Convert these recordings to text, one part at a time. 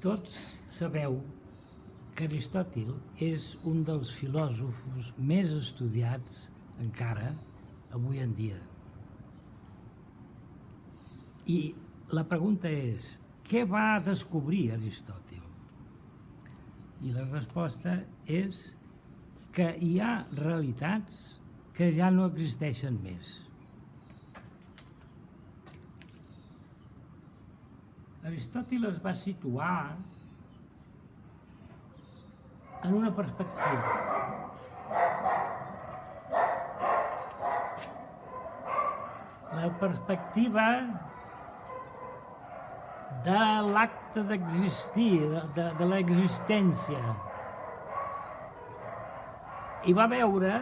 Tots sabeu que Aristòtil és un dels filòsofs més estudiats encara avui en dia. I la pregunta és, què va descobrir Aristòtil? I la resposta és que hi ha realitats que ja no existeixen més. Aristòtil es va situar en una perspectiva. La perspectiva de l'acte d'existir, de l'existència. I va veure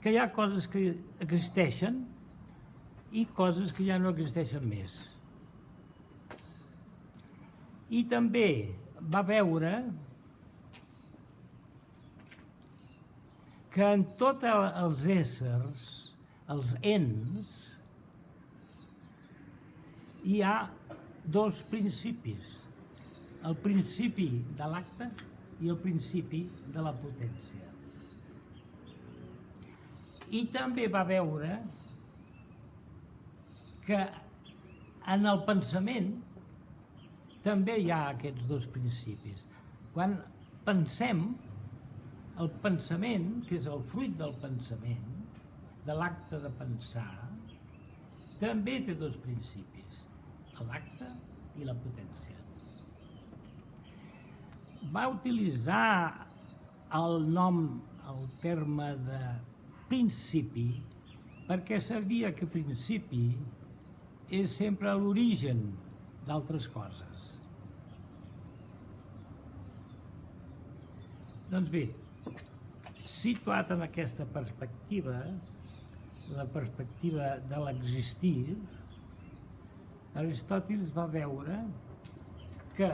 que hi ha coses que existeixen i coses que ja no existeixen més. I també va veure que en tots els éssers, els ens, hi ha dos principis, el principi de l'acte i el principi de la potència. I també va veure que en el pensament també hi ha aquests dos principis. Quan pensem, el pensament, que és el fruit del pensament, de l'acte de pensar, també té dos principis, l'acte i la potència. Va utilitzar el nom, el terme de principi, perquè sabia que principi és sempre l'origen d'altres coses. Doncs bé, situat en aquesta perspectiva, la perspectiva de l'existir, Aristòtil va veure que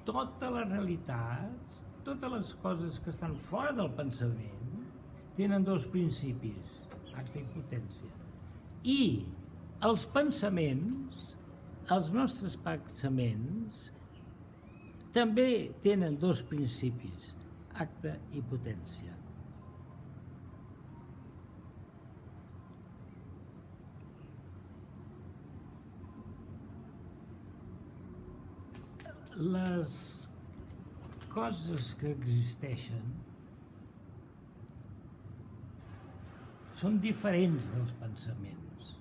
totes les realitats, totes les coses que estan fora del pensament, tenen dos principis, acte i potència. I els pensaments, els nostres pensaments, també tenen dos principis, acte i potència. Les coses que existeixen són diferents dels pensaments.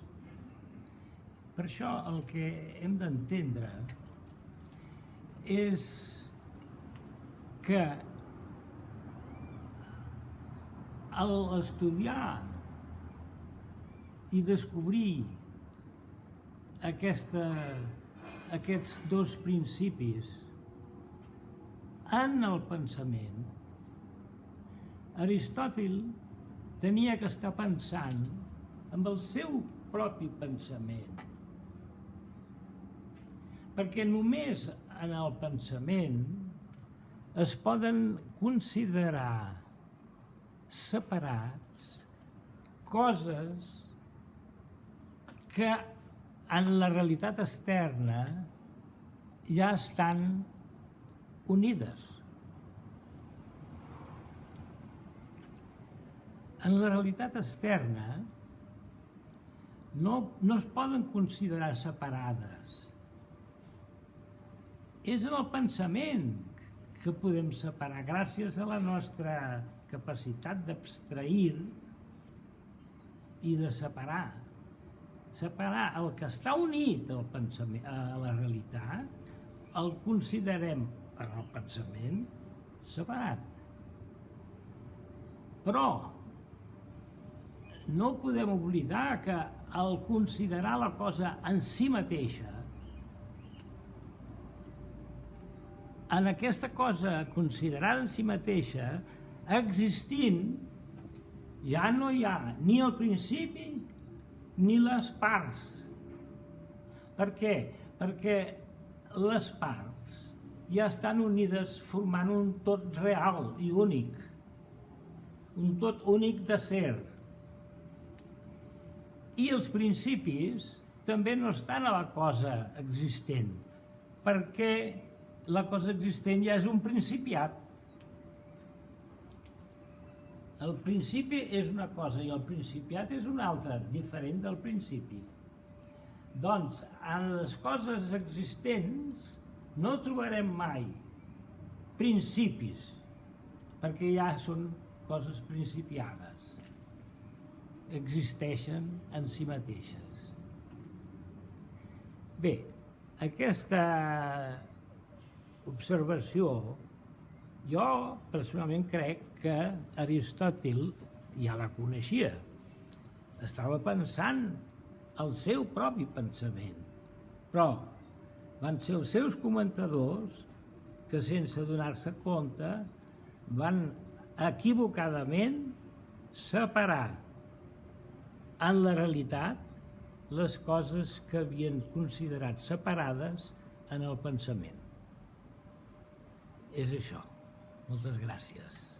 Per això el que hem d'entendre és que al estudiar i descobrir aquests dos principis en el pensament, Aristòtil tenia que estar pensant amb el seu propi pensament. Perquè només en el pensament es poden considerar separats coses que en la realitat externa ja estan unides. En la realitat externa no es poden considerar separades. És en el pensament que podem separar, gràcies a la nostra capacitat d'abstrair i de separar. Separar el que està unit al pensament, a la realitat, el considerem en el pensament separat. Però no podem oblidar que al considerar la cosa en si mateixa, en aquesta cosa considerada en si mateixa, existint, ja no hi ha ni el principi ni les parts. Per què? Perquè les parts ja estan unides formant un tot real i únic, un tot únic de ser. I els principis també no estan a la cosa existent, perquè la cosa existent ja és un principiat. El principi és una cosa i el principiat és una altra, diferent del principi. Doncs, en les coses existents no trobarem mai principis, perquè ja són coses principiades. Existeixen en si mateixes. Bé, aquesta observació jo personalment crec que Aristòtil ja la coneixia. Estava pensant el seu propi pensament, però van ser els seus comentadors que, sense donar-se compte, van equivocadament separar en la realitat les coses que havien considerat separades en el pensament. És això. Moltes gràcies.